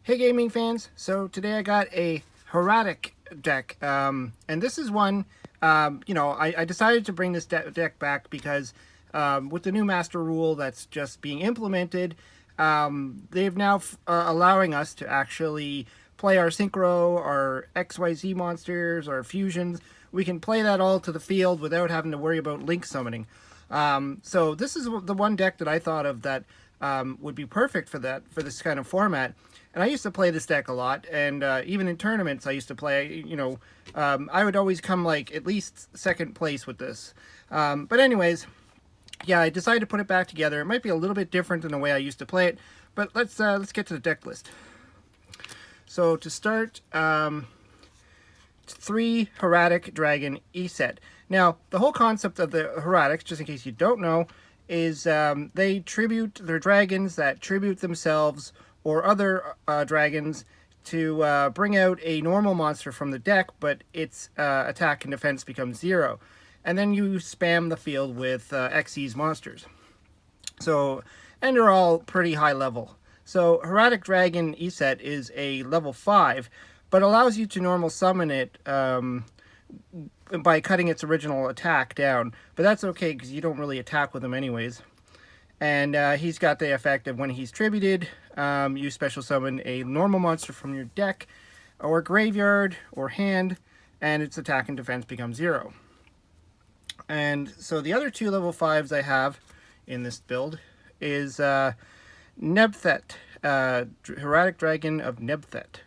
Hey gaming fans, so today I got a Hieratic deck, and this is one, I decided to bring this deck back because with the new master rule that's just being implemented, they've now allowing us to actually play our Synchro, our XYZ monsters, our fusions. We can play that all to the field without having to worry about link summoning. So this is the one deck that I thought of that would be perfect for this kind of format. And I used to play this deck a lot, and even in tournaments I used to play, I would always come like at least second place with this. But anyways, yeah, I decided to put it back together. It might be a little bit different than the way I used to play it, but let's get to the deck list. So to start, 3 Hieratic Dragon E-set. Now, the whole concept of the Hieratics, just in case you don't know, is they tribute their dragons that tribute themselves or other dragons to bring out a normal monster from the deck, but its attack and defense becomes 0. And then you spam the field with Xyz monsters. So, and they're all pretty high level. So, Hieratic Dragon E-set is a level 5, but allows you to normal summon it by cutting its original attack down. But that's okay, because you don't really attack with him anyways. And he's got the effect of when he's tributed, you special summon a normal monster from your deck, or graveyard, or hand, and its attack and defense becomes 0. And so the other 2 level 5s I have in this build is Nebthet, Hieratic Dragon of Nebthet.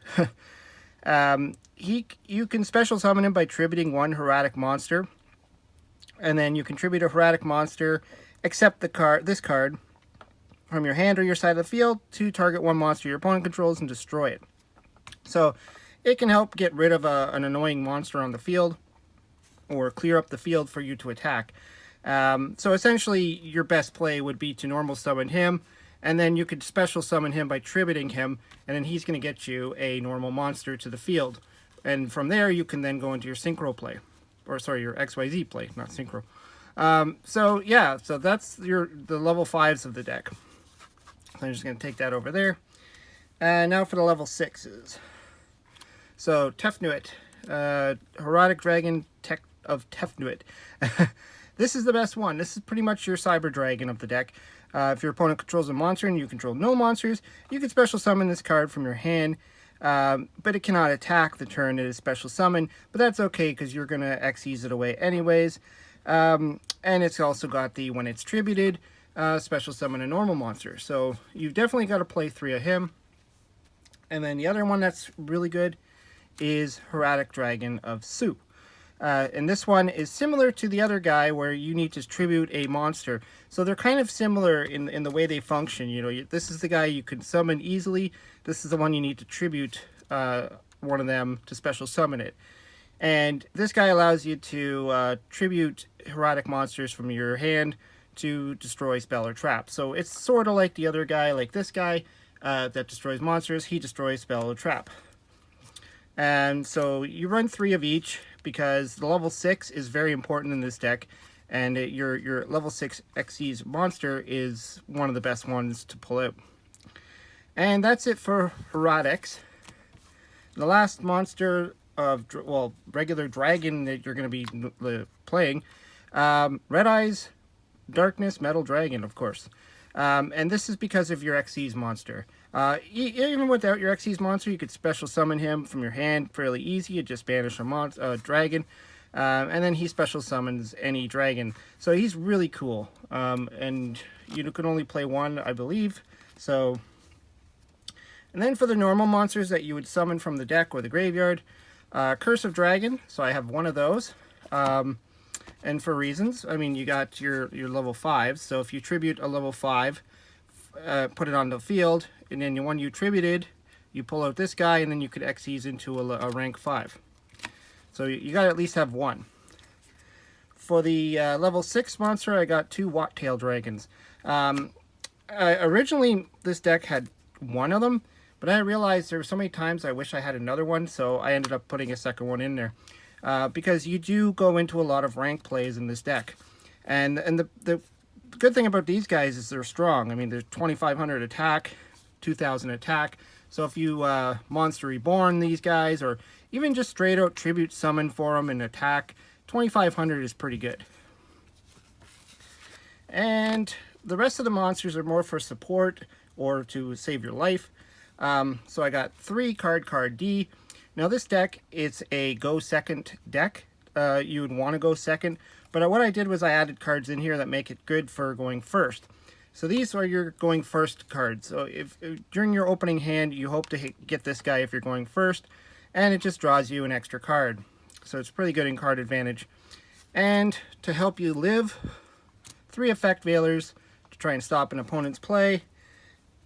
You can special summon him by tributing 1 Hieratic monster, and then you contribute a Hieratic monster, except this card from your hand or your side of the field to target 1 monster your opponent controls and destroy it. So it can help get rid of an annoying monster on the field or clear up the field for you to attack. So essentially your best play would be to normal summon him, and then you could special summon him by tributing him, and then he's going to get you a normal monster to the field. And from there you can then go into your Synchro play. Or sorry, your XYZ play, not Synchro. So yeah, so that's the level 5s of the deck. So I'm just going to take that over there. And now for the level 6s. So Tefnuit, Hieratic Dragon of Tefnuit. This is the best one. This is pretty much your Cyber Dragon of the deck. If your opponent controls a monster and you control no monsters, you can special summon this card from your hand. But it cannot attack the turn it is special summon. But that's okay, because you're going to Xyz it away anyways. And it's also got the, when it's tributed, special summon a normal monster. So you've definitely got to play 3 of him. And then the other one that's really good is Hieratic Dragon of Su. And this one is similar to the other guy, where you need to tribute a monster. So they're kind of similar in the way they function. You know, this is the guy you can summon easily. This is the one you need to tribute one of them to special summon it. And this guy allows you to tribute Hieratic monsters from your hand to destroy spell or trap. So it's sort of like the other guy, like this guy that destroys monsters. He destroys spell or trap. And so you run 3 of each, because the level 6 is very important in this deck, and your level 6 Xyz monster is one of the best ones to pull out. And that's it for Hieratics. The last monster of, well, regular dragon that you're going to be playing, Red Eyes Darkness Metal Dragon, of course. And this is because of your Xyz monster. Even without your Xyz monster, you could special summon him from your hand fairly easy. You just banish a dragon, and then he special summons any dragon. So he's really cool. And you can only play 1, I believe. So, and then for the normal monsters that you would summon from the deck or the graveyard, Curse of Dragon. So I have 1 of those. And for reasons, I mean, you got your level 5s. So if you tribute a level 5, put it on the field, and then when you tributed, you pull out this guy, and then you could Xyz into a rank 5. So you got to at least have 1. For the level 6 monster, I got 2 Watt-tail dragons. Originally, this deck had 1 of them, but I realized there were so many times I wish I had another one, so I ended up putting a second one in there. Because you do go into a lot of rank plays in this deck. And the good thing about these guys is they're strong. I mean, they're 2,500 attack, 2,000 attack, So if you Monster Reborn these guys, or even just straight out tribute summon for them and attack, 2,500 is pretty good. And the rest of the monsters are more for support or to save your life. So I got 3 card D. Now this deck, it's a go second deck. You would want to go second, but what I did was I added cards in here that make it good for going first. So these are your going first cards. So if during your opening hand you hope to get this guy if you're going first, and it just draws you an extra card. So it's pretty good in card advantage. And to help you live, 3 Effect Veilers to try and stop an opponent's play,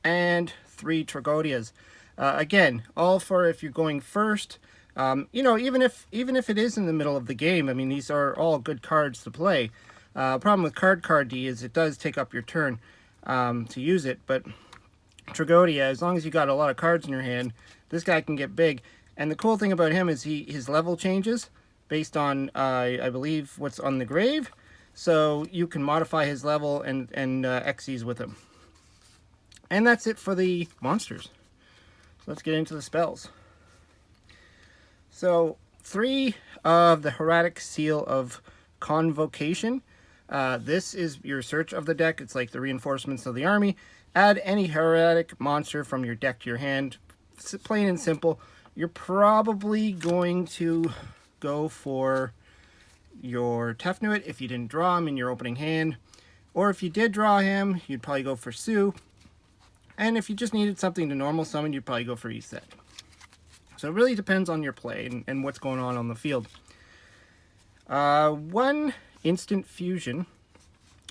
and 3 Tragodias. Again, all for if you're going first. You know, even if it is in the middle of the game, I mean, these are all good cards to play. Problem with card D is it does take up your turn to use it, but Tragodia, as long as you got a lot of cards in your hand, this guy can get big. And the cool thing about him is his level changes based on, I believe, what's on the grave. So you can modify his level and Xyz with him. And that's it for the monsters. So let's get into the spells. So 3 of the Hieratic Seal of Convocation. This is your search of the deck. It's like the reinforcements of the army. Add any Hieratic monster from your deck to your hand. It's plain and simple. You're probably going to go for your Tefnuit if you didn't draw him in your opening hand. Or if you did draw him, you'd probably go for Sue. And if you just needed something to normal summon, you'd probably go for Eset. So it really depends on your play and what's going on the field. 1 instant fusion.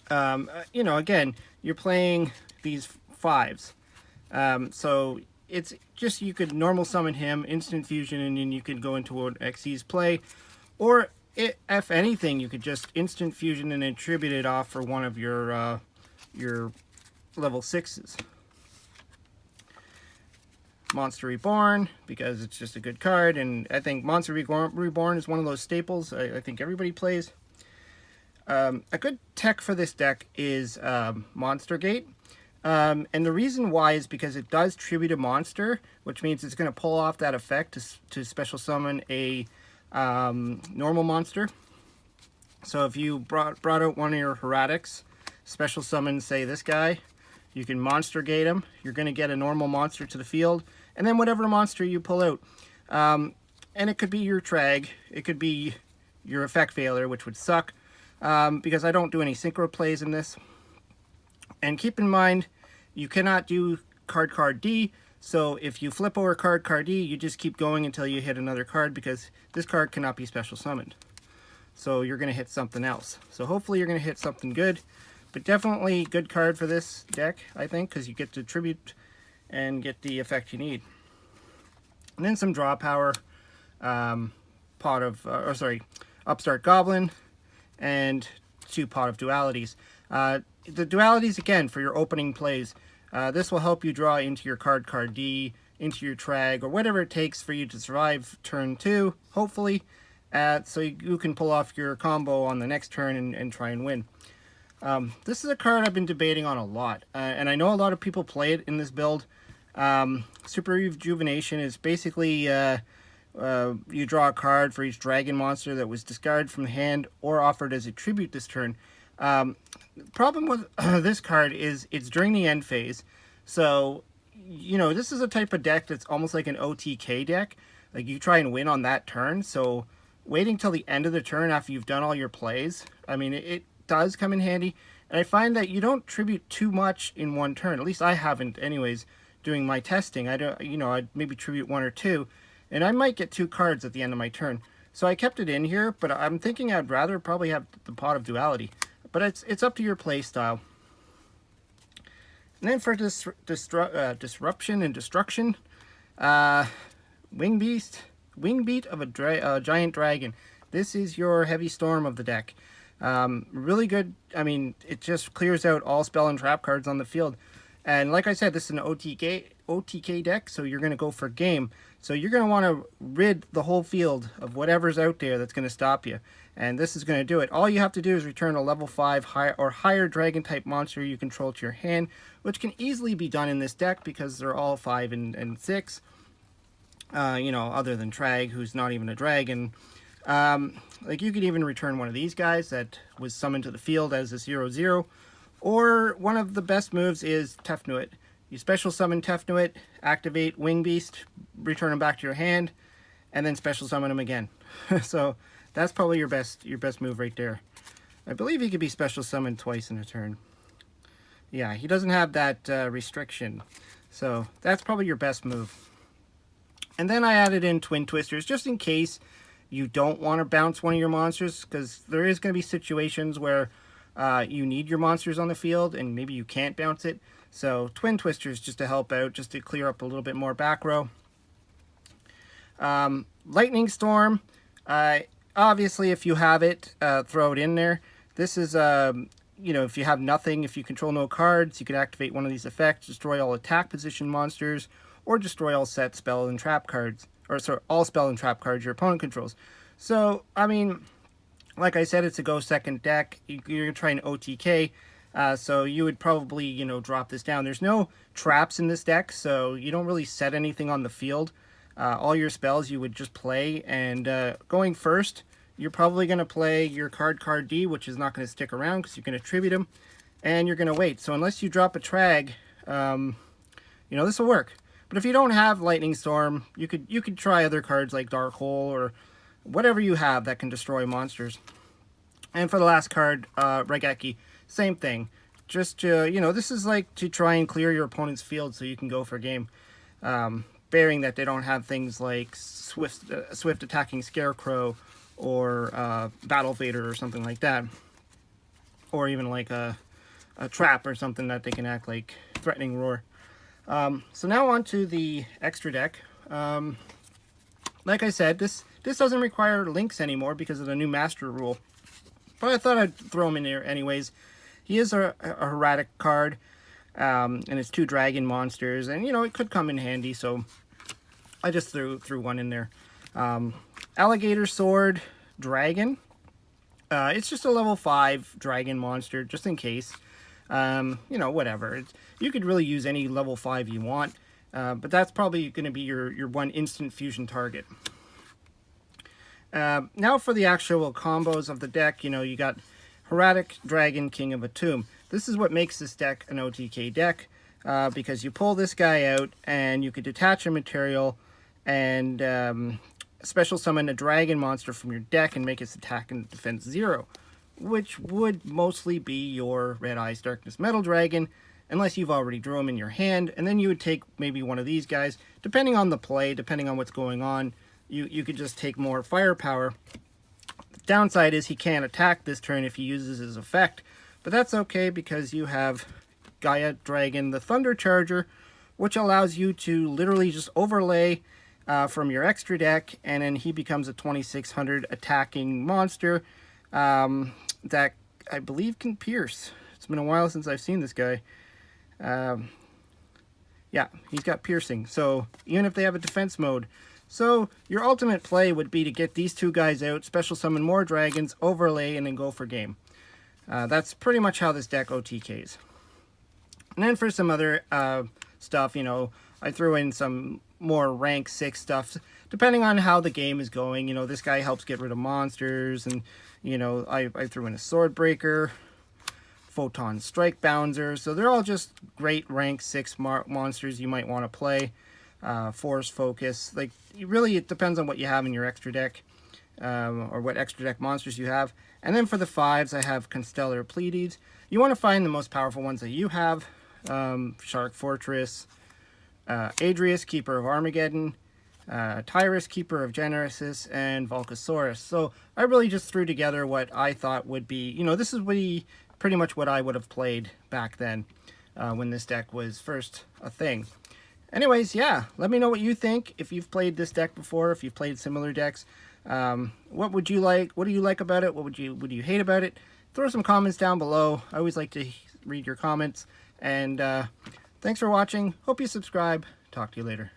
You know, again, you're playing these 5s. So it's just, you could normal summon him, instant fusion, and then you could go into an Xyz play. Or if anything, you could just instant fusion and then tribute it off for one of your level 6s. Monster Reborn, because it's just a good card, and I think Monster Reborn is one of those staples I think everybody plays. A good tech for this deck is Monster Gate, and the reason why is because it does tribute a monster, which means it's going to pull off that effect to special summon a normal monster. So if you brought out one of your Hieratics, special summon, say, this guy, you can Monster Gate him. You're going to get a normal monster to the field, and then whatever monster you pull out. And it could be your Trag, it could be your Effect Veiler, which would suck, because I don't do any synchro plays in this. And keep in mind, you cannot do card D, so if you flip over card D, you just keep going until you hit another card, because this card cannot be special summoned. So you're going to hit something else. So hopefully you're going to hit something good. But definitely good card for this deck, I think, because you get to tribute and get the effect you need. And then some draw power, Upstart Goblin, and 2 Pot of Dualities. The Dualities, again, for your opening plays. This will help you draw into your card D, into your Trag, or whatever it takes for you to survive turn 2, hopefully, so you can pull off your combo on the next turn and try and win. This is a card I've been debating on a lot, and I know a lot of people play it in this build. Super Rejuvenation is basically you draw a card for each dragon monster that was discarded from the hand or offered as a tribute this turn. The problem with this card is it's during the end phase, so you know, this is a type of deck that's almost like an OTK deck. Like, you try and win on that turn, so waiting till the end of the turn after you've done all your plays, I mean, it does come in handy. And I find that you don't tribute too much in one turn. At least I haven't, anyways, doing my testing. I'd maybe tribute 1 or 2, and I might get 2 cards at the end of my turn. So I kept it in here, but I'm thinking I'd rather probably have the Pot of Duality. But it's up to your play style. And then for disruption and destruction, Wingbeat of a Giant Dragon. This is your heavy storm of the deck. Really good. I mean, it just clears out all spell and trap cards on the field. And like I said, this is an OTK deck, so you're going to go for game. So you're going to want to rid the whole field of whatever's out there that's going to stop you. And this is going to do it. All you have to do is return a level 5 or higher dragon type monster you control to your hand, which can easily be done in this deck because they're all 5 and 6. You know, other than Trag, who's not even a dragon. Like, you could even return one of these guys that was summoned to the field as a 0/0. Or one of the best moves is Tefnuit. You special summon Tefnuit, activate Wing Beast, return him back to your hand, and then special summon him again. So that's probably your best move right there. I believe he could be special summoned twice in a turn. Yeah, he doesn't have that restriction. So that's probably your best move. And then I added in Twin Twisters just in case you don't want to bounce one of your monsters, because there is going to be situations where you need your monsters on the field and maybe you can't bounce it. So Twin Twisters just to help out, just to clear up a little bit more back row. Lightning Storm, obviously if you have it, throw it in there. This is, you know, if you have nothing, if you control no cards, you can activate one of these effects, destroy all attack position monsters, or destroy all set, spell, and trap cards. Or sorry, all spell and trap cards your opponent controls. So, I mean, like I said, it's a go second deck. You're going to try an OTK. So you would probably, you know, drop this down. There's no traps in this deck, so you don't really set anything on the field. All your spells you would just play. And going first, you're probably going to play your card D, which is not going to stick around because you're going to tribute him. And you're going to wait. So unless you drop a Trag, you know, this will work. But if you don't have Lightning Storm, you could try other cards like Dark Hole or whatever you have that can destroy monsters. And for the last card, Raigeki, same thing. Just you know, this is like to try and clear your opponent's field so you can go for game. Bearing that they don't have things like swift attacking Scarecrow or Battle Vader or something like that, or even like a trap or something that they can act like Threatening Roar. So now on to the extra deck. Like I said, this doesn't require links anymore because of the new master rule. But I thought I'd throw him in there anyways. He is a Hieratic card, and it's 2 dragon monsters, and you know, it could come in handy, so I just threw one in there. Alligator Sword Dragon. It's just a level 5 dragon monster, just in case. You know, whatever. You could really use any level 5 you want, but that's probably going to be your one instant fusion target. Now for the actual combos of the deck, you know, you got Hieratic Dragon, King of a Tomb. This is what makes this deck an OTK deck, because you pull this guy out and you could detach a material and special summon a dragon monster from your deck and make its attack and defense 0. Which would mostly be your Red Eyes Darkness Metal Dragon, unless you've already drew them in your hand, and then you would take maybe one of these guys. Depending on the play, depending on what's going on, you could just take more firepower. The downside is he can't attack this turn if he uses his effect, but that's okay because you have Gaia Dragon, the Thunder Charger, which allows you to literally just overlay from your extra deck, and then he becomes a 2600 attacking monster. That I believe can pierce. It's been a while since I've seen this guy. Yeah, he's got piercing. So even if they have a defense mode. So your ultimate play would be to get these 2 guys out, special summon more dragons, overlay, and then go for game. That's pretty much how this deck OTKs. And then for some other stuff, you know, I threw in some more rank 6 stuff. Depending on how the game is going, you know, this guy helps get rid of monsters, and you know, I threw in a Swordbreaker, Photon Strike Bouncer, so they're all just great rank 6 monsters you might want to play. Force Focus, like, really it depends on what you have in your extra deck, or what extra deck monsters you have. And then for the 5s, I have Constellar Pleiades. You want to find the most powerful ones that you have. Shark Fortress, Adrius, Keeper of Armageddon, Tyrus, Keeper of Genesis, and Volcasaurus. So I really just threw together what I thought would be, you know, this is pretty much what I would have played back then, when this deck was first a thing. Anyways, yeah, let me know what you think. If you've played this deck before, if you've played similar decks, what would you like? What do you like about it? What would you hate about it? Throw some comments down below. I always like to read your comments. And Thanks for watching. Hope you subscribe. Talk to you later.